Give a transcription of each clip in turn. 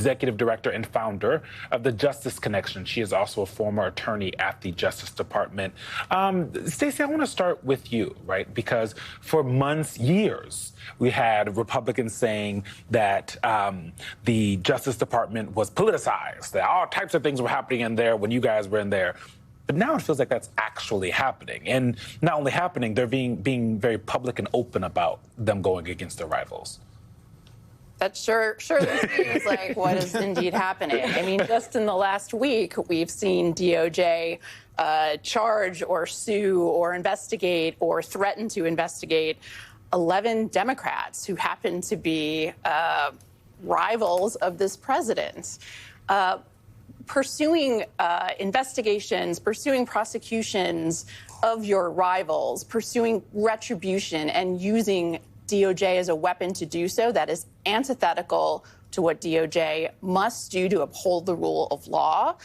Executive director and founder of the Justice Connection. She is also a former attorney at the Justice Department. Stacey, I want to start with you, right? Because for months, years, we had Republicans saying that the Justice Department was politicized, that all types of things were happening in there when you guys were in there. But now it feels like that's actually happening. And not only happening, they're being very public and open about them going against their rivals. That sure seems like what is indeed happening. I mean, just in the last week, we've seen DOJ charge or sue or investigate or threaten to investigate 11 Democrats who happen to be rivals of this president. Pursuing investigations, pursuing prosecutions of your rivals, pursuing retribution and using DOJ as a weapon to do so, that is antithetical to what DOJ must do to uphold the rule of law.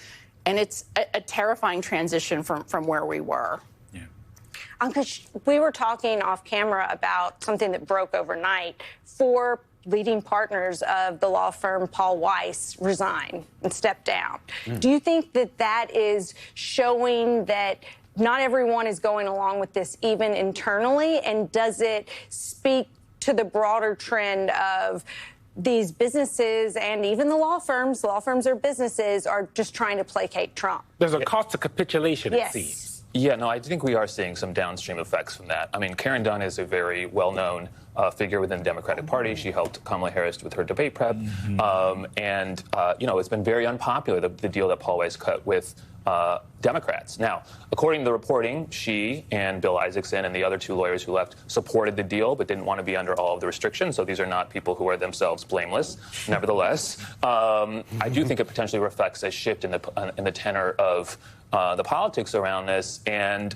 And it's a terrifying transition from where we were. Yeah. We were talking off camera about something that broke overnight. 4 leading partners of the law firm Paul Weiss resign and step down. Do you think that that is showing that not everyone is going along with this, even internally? And does it speak to the broader trend of these businesses and even the law firms are businesses, are just trying to placate Trump? There's a cost to capitulation, yes. It seems. Yeah, no, I think we are seeing some downstream effects from that. I mean, Karen Dunn is a very well-known figure within the Democratic Party. She helped Kamala Harris with her debate prep. You know, it's been very unpopular, the deal that Paul Weiss cut with Democrats. Now, according to the reporting, she and Bill Isaacson and the other 2 lawyers who left supported the deal but didn't want to be under all of the restrictions. So these are not people who are themselves blameless. Nevertheless, I do think it potentially reflects a shift in the tenor of the politics around this. And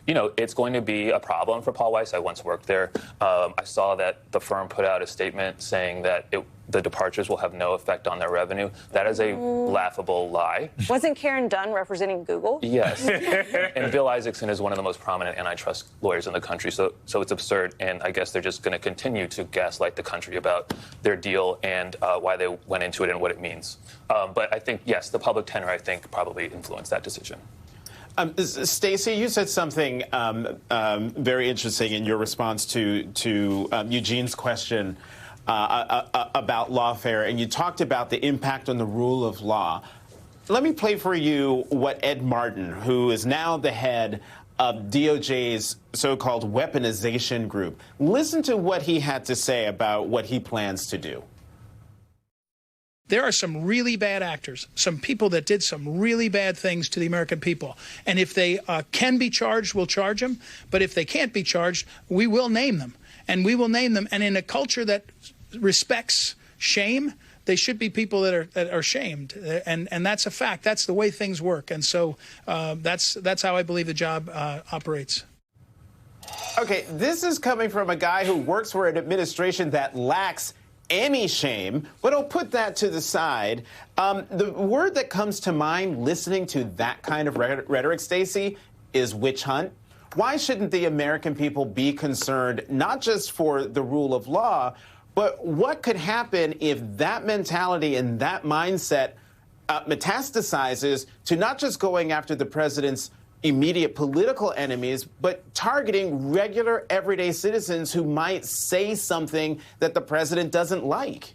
you know, it's going to be a problem for Paul Weiss. I once worked there. I saw that the firm put out a statement saying that the departures will have no effect on their revenue. That is a laughable lie. Wasn't Karen Dunn representing Google? Yes. And Bill Isaacson is one of the most prominent antitrust lawyers in the country. So it's absurd. And I guess they're just going to continue to gaslight the country about their deal and why they went into it and what it means. But I think, yes, the public tenor, I think, probably influenced that decision. Stacey, you said something very interesting in your response to Eugene's question about lawfare, and you talked about the impact on the rule of law. Let me play for you what Ed Martin, who is now the head of DOJ's so-called weaponization group, listen to what he had to say about what he plans to do. There are some really bad actors, some people that did some really bad things to the American people. And if they can be charged, we'll charge them. But if they can't be charged, we will name them. And we will name them. And in a culture that respects shame, they should be people that are shamed. And that's a fact. That's the way things work. And so that's how I believe the job operates. Okay, this is coming from a guy who works for an administration that lacks any shame, but I'll put that to the side. The word that comes to mind listening to that kind of rhetoric, Stacey, is witch hunt. Why shouldn't the American people be concerned not just for the rule of law, but what could happen if that mentality and that mindset metastasizes to not just going after the president's immediate political enemies, but targeting regular, everyday citizens who might say something that the president doesn't like?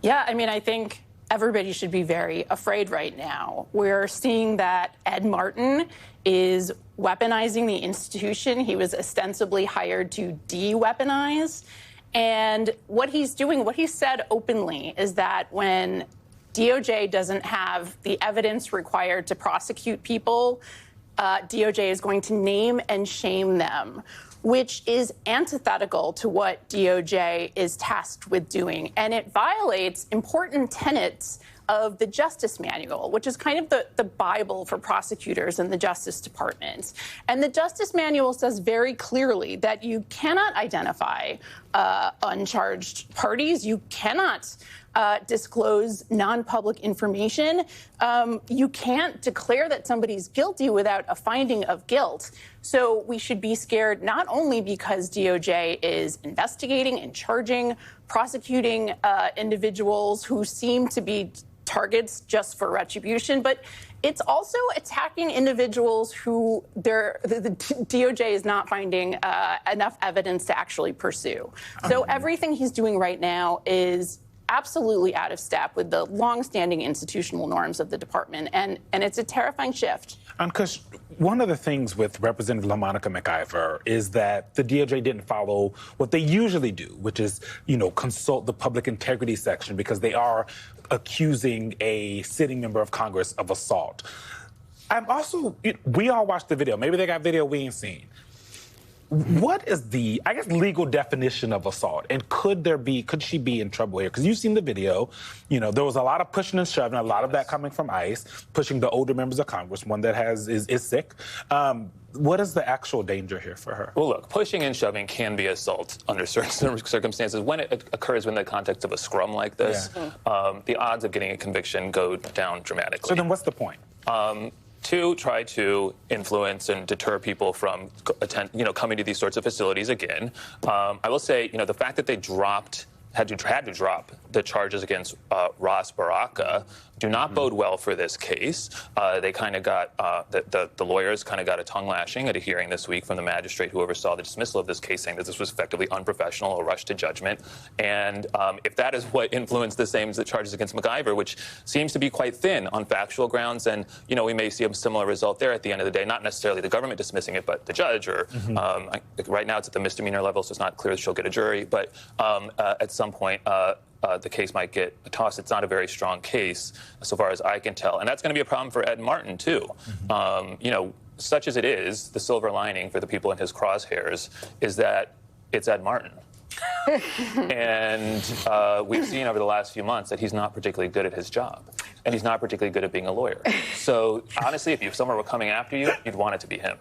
Yeah, I mean, I think everybody should be very afraid right now. We're seeing that Ed Martin is weaponizing the institution he was ostensibly hired to de-weaponize. And what he's doing, what he said openly, is that when DOJ doesn't have the evidence required to prosecute people, DOJ is going to name and shame them, which is antithetical to what DOJ is tasked with doing. And it violates important tenets of the Justice Manual, which is kind of the Bible for prosecutors in the Justice Department. And the Justice Manual says very clearly that you cannot identify uncharged parties. You cannot disclose non-public information. You can't declare that somebody's guilty without a finding of guilt. So we should be scared not only because DOJ is investigating and charging prosecuting individuals who seem to be targets just for retribution, but it's also attacking individuals who the DOJ is not finding enough evidence to actually pursue. So everything he's doing right now is absolutely out of step with the longstanding institutional norms of the department, and it's a terrifying shift. Because one of the things with Representative LaMonica McIver is that the DOJ didn't follow what they usually do, which is, consult the public integrity section because they are accusing a sitting member of Congress of assault. We all watched the video. Maybe they got video we ain't seen. What is the, legal definition of assault? And could she be in trouble here? Because you've seen the video. There was a lot of pushing and shoving, a lot of that coming from ICE, pushing the older members of Congress, one that is sick. What is the actual danger here for her? Well, look, pushing and shoving can be assault under certain circumstances. When it occurs in the context of a scrum like this, the odds of getting a conviction go down dramatically. So then what's the point? To try to influence and deter people from coming to these sorts of facilities again. I will say, the fact that they had to drop the charges against Ras Baraka do not bode well for this case. They kind of got, the lawyers kind of got a tongue lashing at a hearing this week from the magistrate who oversaw the dismissal of this case, saying that this was effectively unprofessional, a rush to judgment. And if that is what influenced the same as the charges against McIver, which seems to be quite thin on factual grounds, and, we may see a similar result there at the end of the day, not necessarily the government dismissing it, but the judge, or right now it's at the misdemeanor level, so it's not clear that she'll get a jury, but at some point, the case might get tossed. It's not a very strong case, so far as I can tell. And that's going to be a problem for Ed Martin, too. Such as it is, the silver lining for the people in his crosshairs is that it's Ed Martin. And we've seen over the last few months that he's not particularly good at his job. And he's not particularly good at being a lawyer. So, honestly, if someone were coming after you, you'd want it to be him.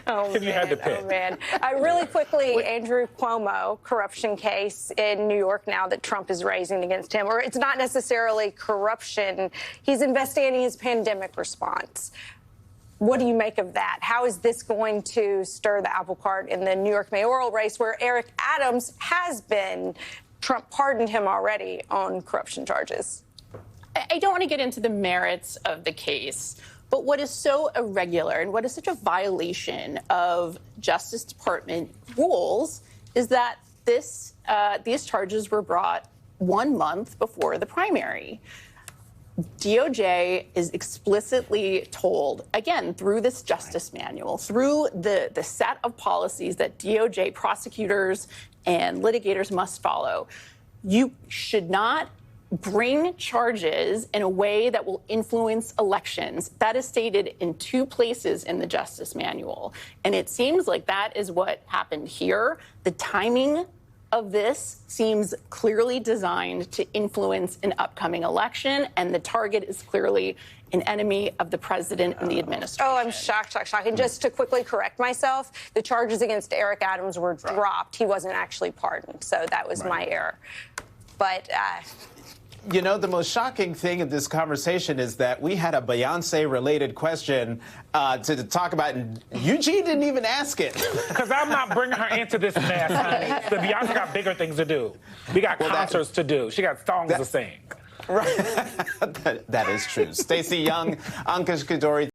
Oh, if you had to pick. Oh, man. Really quickly, Andrew Cuomo, corruption case in New York now that Trump is raising against him. Or it's not necessarily corruption. He's investigating his pandemic response. What do you make of that? How is this going to stir the apple cart in the New York mayoral race where Eric Adams has been? Trump pardoned him already on corruption charges. I don't want to get into the merits of the case, but what is so irregular and what is such a violation of Justice Department rules is that these charges were brought 1 month before the primary. DOJ is explicitly told, again, through this justice manual, through the set of policies that DOJ prosecutors and litigators must follow, you should not bring charges in a way that will influence elections. That is stated in 2 places in the Justice Manual. And it seems like that is what happened here. The timing of this seems clearly designed to influence an upcoming election, and the target is clearly an enemy of the president and the administration. Oh, I'm shocked. And just to quickly correct myself, the charges against Eric Adams were dropped. He wasn't actually pardoned, so that was my error. But the most shocking thing in this conversation is that we had a Beyonce-related question to talk about, and Eugene didn't even ask it. Because I'm not bringing her into this mess, honey. The Beyonce got bigger things to do. We got concerts to do. She got songs to sing. Right. That is true. Stacey Young, Ankush Kadori.